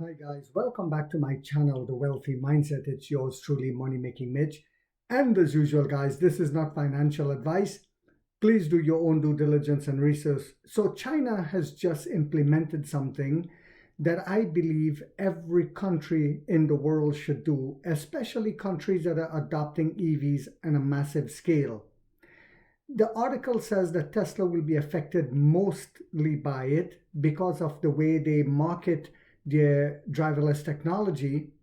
Hi guys, welcome back to my channel, The Wealthy Mindset. It's yours truly, Money Making Mitch. And as usual, guys, this is not financial advice. Please do your own due diligence and research. So China has just implemented something that I believe every country in the world should do, especially countries that are adopting EVs on a massive scale. The article says that Tesla will be affected mostly by it because of the way they market their driverless technology.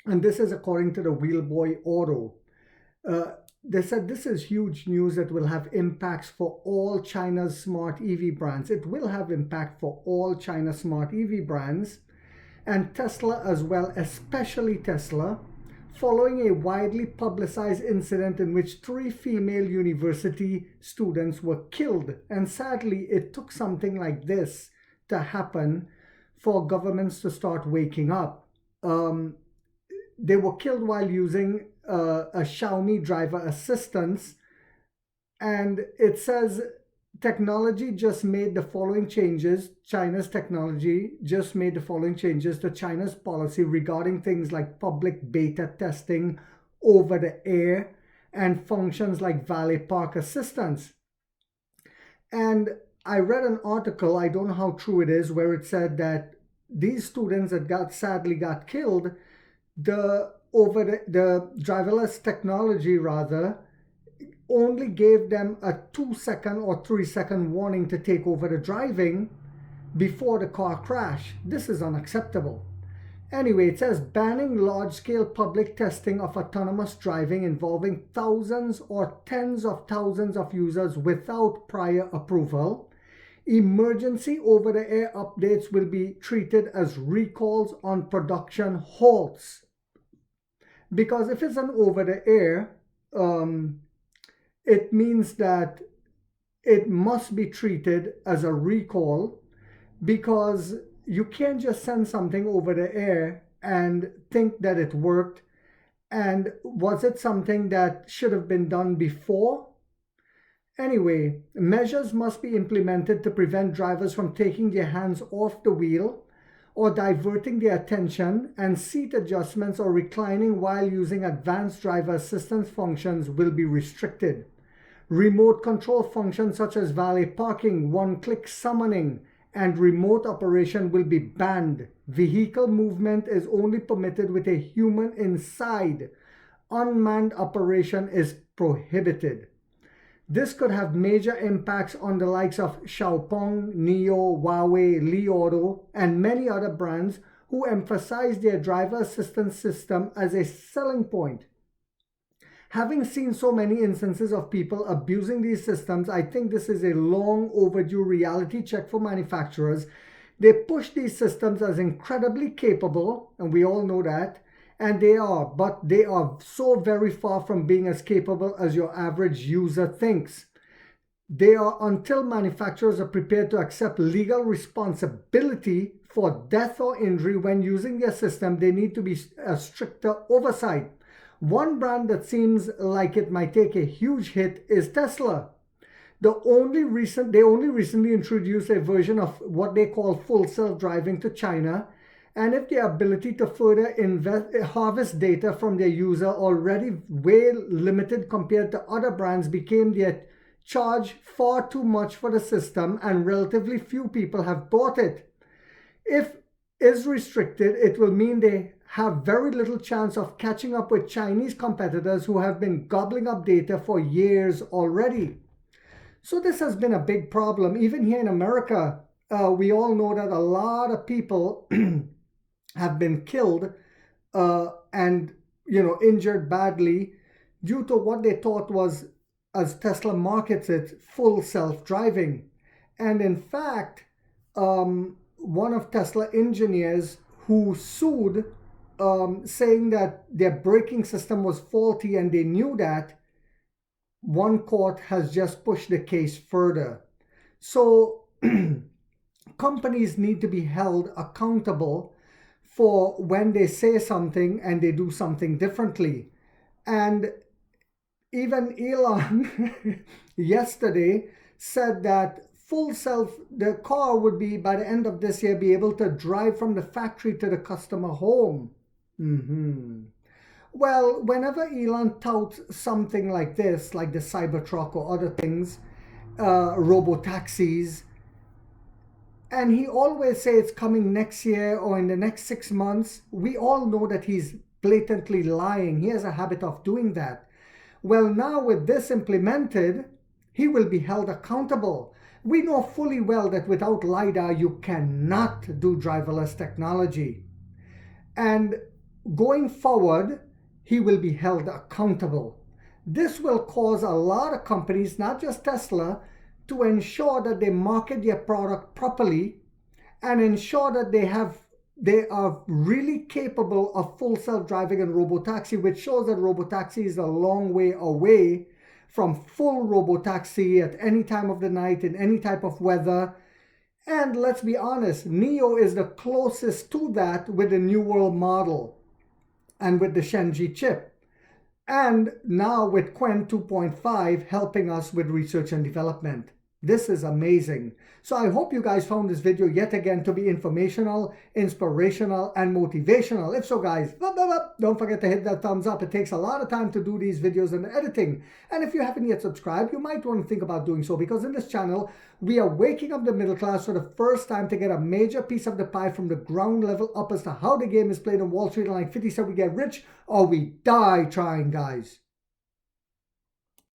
And this is according to the Wheelboy Auto. They said this is huge news that will have impacts for all China's smart EV brands. It will have impact for all China's smart EV brands and Tesla as well, especially Tesla, following a widely publicized incident in which three female university students were killed. And sadly, it took something like this to happen for governments to start waking up. They were killed while using a Xiaomi driver assistance, and it says technology just made the following changes. China's technology just made the following changes to China's policy regarding things like public beta testing over the air and functions like valet park assistance. And I read an article, I don't know how true it is, where it said that these students that sadly got killed, the driverless technology rather only gave them a 2-second or 3-second warning to take over the driving before the car crashed. This is unacceptable. Anyway, it says banning large-scale public testing of autonomous driving involving thousands or tens of thousands of users without prior approval. Emergency over-the-air updates will be treated as recalls on production halts. Because if it's an over-the-air, it means that it must be treated as a recall, because you can't just send something over the air and think that it worked. And was it something that should have been done before? Anyway, measures must be implemented to prevent drivers from taking their hands off the wheel or diverting their attention, and seat adjustments or reclining while using advanced driver assistance functions will be restricted. Remote control functions such as valet parking, one-click summoning, and remote operation will be banned. Vehicle movement is only permitted with a human inside. Unmanned operation is prohibited. This could have major impacts on the likes of Xiaopeng, NIO, Huawei, Li Auto, and many other brands who emphasize their driver assistance system as a selling point. Having seen so many instances of people abusing these systems, I think this is a long overdue reality check for manufacturers. They push these systems as incredibly capable, and we all know that, and they are, but they are so very far from being as capable as your average user thinks. They are, until manufacturers are prepared to accept legal responsibility for death or injury when using their system, they need to be a stricter oversight. One brand that seems like it might take a huge hit is Tesla. They only recently introduced a version of what they call full self-driving to China, and if the ability to further harvest data from their user, already way limited compared to other brands, became their charge far too much for the system, and relatively few people have bought it. If is restricted, it will mean they have very little chance of catching up with Chinese competitors who have been gobbling up data for years already. So this has been a big problem. Even here in America, we all know that a lot of people have been killed and injured badly due to what they thought was, as Tesla markets it, full self-driving. And in fact, one of Tesla engineers who sued, saying that their braking system was faulty and they knew that, one court has just pushed the case further. So companies need to be held accountable for when they say something and they do something differently. And even Elon yesterday said that full self, the car would be, by the end of this year, be able to drive from the factory to the customer home. Well, whenever Elon touts something like this, like the Cybertruck or other things, robo taxis, and he always says it's coming next year or in the next 6 months, we all know that he's blatantly lying. He has a habit of doing that. Well, now with this implemented, he will be held accountable. We know fully well that without LiDAR, you cannot do driverless technology. And going forward, he will be held accountable. This will cause a lot of companies, not just Tesla, to ensure that they market their product properly and ensure that they are really capable of full self-driving and robotaxi, which shows that robotaxi is a long way away from full robotaxi at any time of the night in any type of weather. And let's be honest, NIO is the closest to that with the New World model and with the Shenji chip. And now with Quen 2.5 helping us with research and development. This is amazing. So I hope you guys found this video yet again to be informational, inspirational, and motivational. If so, guys, don't forget to hit that thumbs up. It takes a lot of time to do these videos and editing. And if you haven't yet subscribed, you might want to think about doing so, because in this channel, we are waking up the middle class for the first time to get a major piece of the pie from the ground level up as to how the game is played on Wall Street. And like 50 said, we get rich or we die trying, guys.